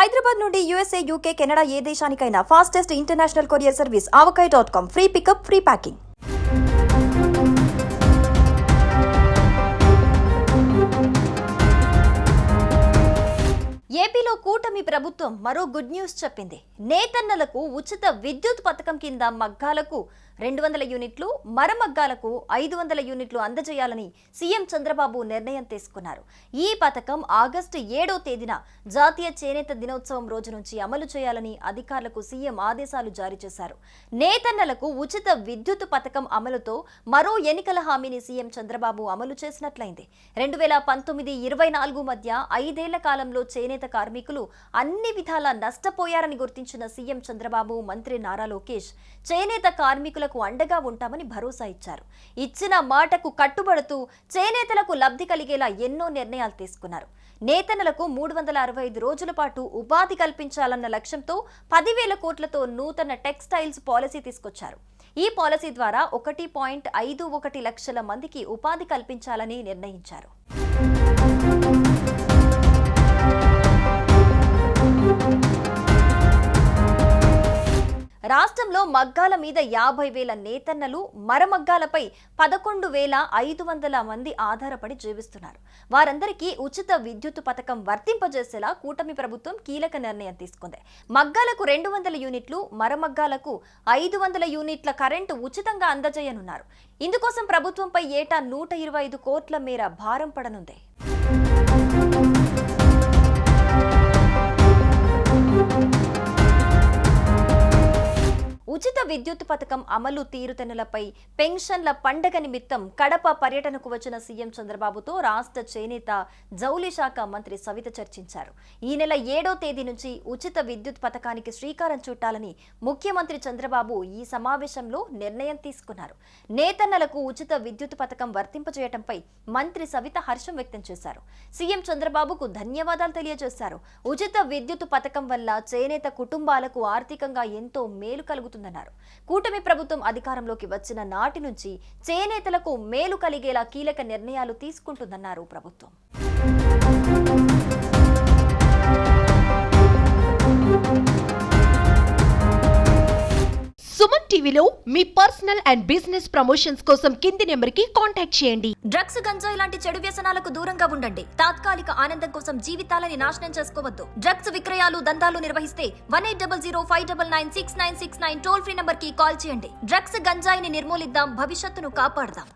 హైదరాబాద్ నుండి USA, UK, Canada ఏ దేశానికైనా fastest international courier service avocai.com. Free pickup, free packing. ఏపీలో కూటమి ప్రభుత్వం మరో గుడ్ న్యూస్ చెప్పింది. నేతన్నలకు ఉచిత విద్యుత్ పథకం కింద మగ్గాలకు 200 యూనిట్లు, మరమగ్గాలకు 500 యూనిట్లు అందజేయాలని సీఎం చంద్రబాబు నిర్ణయం తీసుకున్నారు. ఈ పథకం ఆగస్టు 7వ తేదీన జాతీయ చేనేత దినోత్సవం రోజు నుంచి అమలు చేయాలని అధికారులకు సీఎం ఆదేశాలు జారీ చేశారు. నేతన్నలకు ఉచిత విద్యుత్ పథకం అమలుతో మరో ఎన్నికల హామీని సీఎం చంద్రబాబు అమలు చేసినట్లయింది. 2019-24 మధ్య 5 ఏళ్ల కాలంలో చేనేత కార్మికులు అన్ని విధాలా నష్టపోయారని గుర్తించిన సీఎం చంద్రబాబు, మంత్రి నారా లోకేష్ చేనేత కార్మికులకు అండగా ఉంటామని భరోసా ఇచ్చారు. ఇచ్చిన మాటకు కట్టుబడుతూ చేనేతలకు లబ్ధి కలిగేలా ఎన్నో నిర్ణయాలు తీసుకున్నారు. నేతన్నలకు 365 రోజుల పాటు ఉపాధి కల్పించాలన్న లక్ష్యంతో 10,000 కోట్లతో నూతన టెక్స్టైల్స్ పాలసీ తీసుకొచ్చారు. ఈ పాలసీ ద్వారా 1.51 లక్షల మందికి ఉపాధి కల్పించాలని నిర్ణయించారు. రాష్ట్రంలో మగ్గాల మీద 50,000 నేతన్నలు, మరమగ్గాలపై 11,500 మంది ఆధారపడి జీవిస్తున్నారు. వారందరికీ ఉచిత విద్యుత్ పథకం వర్తింపజేసేలా కూటమి ప్రభుత్వం కీలక నిర్ణయం తీసుకుంది. మగ్గాలకు 200 యూనిట్లు, మరమగ్గాలకు 500 యూనిట్ల కరెంటు ఉచితంగా అందజేయనున్నారు. ఇందుకోసం ప్రభుత్వంపై ఏటా 125 కోట్ల మేర భారం పడనుంది. ఉచిత విద్యుత్ పథకం అమలు తీరుతెన్నులపై పెన్షన్ల పండగ నిమిత్తం కడప పర్యటనకు వచ్చిన సీఎం చంద్రబాబుతో రాష్ట్ర చేనేత జౌళి శాఖ మంత్రి సవిత చర్చించారు. ఈ నెల 7వ తేదీ నుంచి ఉచిత విద్యుత్ పథకానికి శ్రీకారం చుట్టాలని ముఖ్యమంత్రి చంద్రబాబు ఈ సమావేశంలో నిర్ణయం తీసుకున్నారు. నేతన్నలకు ఉచిత విద్యుత్ పథకం వర్తింపజేయడంపై మంత్రి సవిత హర్షం వ్యక్తం చేశారు. సీఎం చంద్రబాబుకు ధన్యవాదాలు తెలియజేశారు. ఉచిత విద్యుత్ పథకం వల్ల చేనేత కుటుంబాలకు ఆర్థికంగా ఎంతో మేలు కలుగుతుంది. కూటమి ప్రభుత్వం అధికారంలోకి వచ్చిన నాటి నుంచి చేనేతలకు మేలు కలిగేలా కీలక నిర్ణయాలు తీసుకుంటుందన్నారు ప్రభుత్వం. సుమన్ టీవీలో మీ పర్సనల్ అండ్ బిజినెస్ ప్రమోషన్స్ కోసం కింది నెంబర్కి కాంటాక్ట్ చేయండి. డ్రగ్స్, గంజాయి లాంటి చెడు వ్యసనాలకు దూరంగా ఉండండి. తాత్కాలిక ఆనందం కోసం జీవితాలని నాశనం చేసుకోవద్దు. డ్రగ్స్ విక్రయాలు, దందాలు నిర్వహిస్తే 1800-599-6969 టోల్ ఫ్రీ నంబర్ కి కాల్ చేయండి. డ్రగ్స్, గంజాయిని నిర్మూలిద్దాం, భవిష్యత్తును కాపాడదాం.